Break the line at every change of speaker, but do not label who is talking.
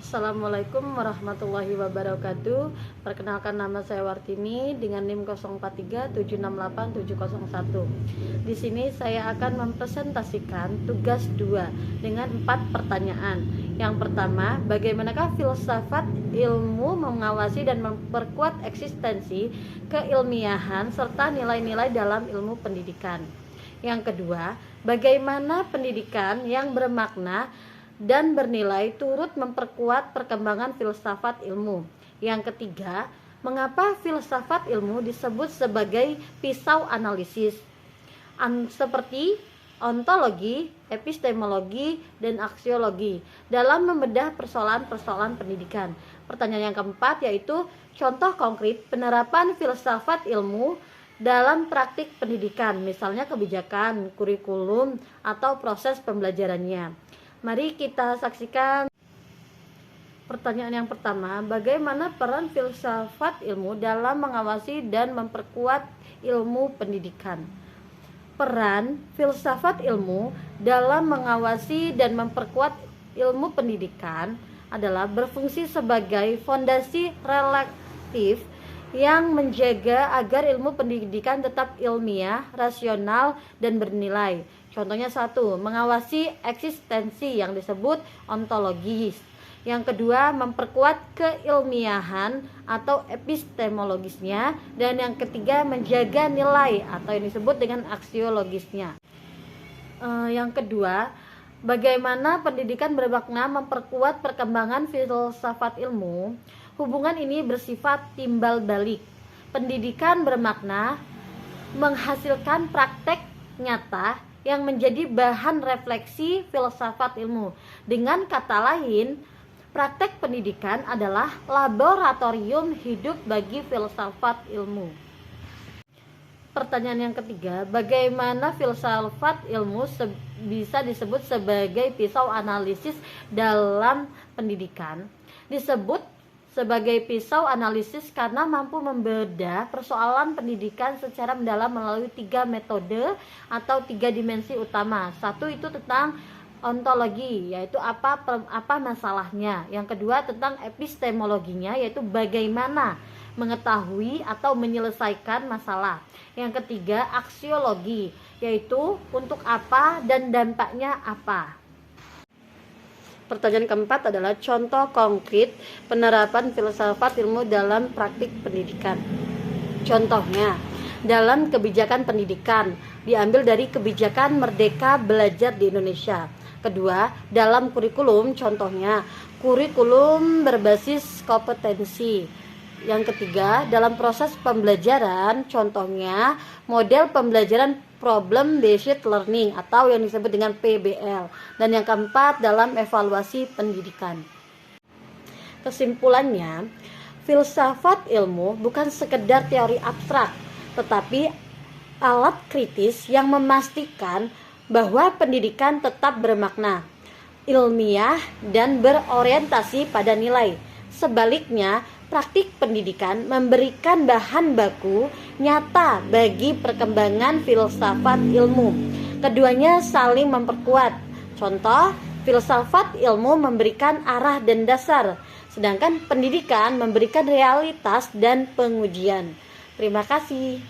Assalamualaikum warahmatullahi wabarakatuh. Perkenalkan, nama saya Wartini dengan NIM 0437687701. Di sini saya akan mempresentasikan tugas 2 dengan 4 pertanyaan. Yang pertama, bagaimanakah filsafat ilmu mengawasi dan memperkuat eksistensi keilmiahan serta nilai-nilai dalam ilmu pendidikan? Yang kedua, bagaimana pendidikan yang bermakna dan bernilai turut memperkuat perkembangan filsafat ilmu. Yang ketiga, mengapa filsafat ilmu disebut sebagai pisau analisis seperti ontologi, epistemologi, dan aksiologi dalam membedah persoalan-persoalan pendidikan. Pertanyaan yang keempat yaitu contoh konkret penerapan filsafat ilmu dalam praktik pendidikan, misalnya kebijakan, kurikulum, atau proses pembelajarannya. Mari kita saksikan pertanyaan yang pertama, bagaimana peran filsafat ilmu dalam mengawasi dan memperkuat ilmu pendidikan? Peran filsafat ilmu dalam mengawasi dan memperkuat ilmu pendidikan adalah berfungsi sebagai fondasi relatif yang menjaga agar ilmu pendidikan tetap ilmiah, rasional, dan bernilai. Contohnya 1, mengawasi eksistensi yang disebut ontologis. Yang kedua, memperkuat keilmiahan atau epistemologisnya. Dan yang ketiga, menjaga nilai atau yang disebut dengan aksiologisnya. Yang kedua, bagaimana pendidikan bermakna memperkuat perkembangan filsafat ilmu? Hubungan ini bersifat timbal balik. Pendidikan bermakna menghasilkan praktek nyata yang menjadi bahan refleksi filsafat ilmu. Dengan kata lain, praktek pendidikan adalah laboratorium hidup bagi filsafat ilmu. Pertanyaan yang ketiga, bagaimana filsafat ilmu bisa disebut sebagai pisau analisis dalam pendidikan? Disebut sebagai pisau analisis karena mampu membedah persoalan pendidikan secara mendalam melalui 3 metode atau 3 dimensi utama. 1 itu tentang ontologi, yaitu apa masalahnya. Yang kedua tentang epistemologinya, yaitu bagaimana mengetahui atau menyelesaikan masalah. Yang ketiga aksiologi, yaitu untuk apa dan dampaknya apa. Pertanyaan keempat adalah contoh konkret penerapan filsafat ilmu dalam praktik pendidikan. Contohnya, dalam kebijakan pendidikan diambil dari kebijakan Merdeka Belajar di Indonesia. Kedua, dalam kurikulum, contohnya kurikulum berbasis kompetensi. Yang ketiga, dalam proses pembelajaran, contohnya model pembelajaran problem based learning atau yang disebut dengan PBL. Dan yang keempat, dalam evaluasi pendidikan. Kesimpulannya, filsafat ilmu bukan sekedar teori abstrak, tetapi alat kritis yang memastikan bahwa pendidikan tetap bermakna, ilmiah, dan berorientasi pada nilai. Sebaliknya, praktik pendidikan memberikan bahan baku nyata bagi perkembangan filsafat ilmu. Keduanya saling memperkuat. Contoh, filsafat ilmu memberikan arah dan dasar, sedangkan pendidikan memberikan realitas dan pengujian. Terima kasih.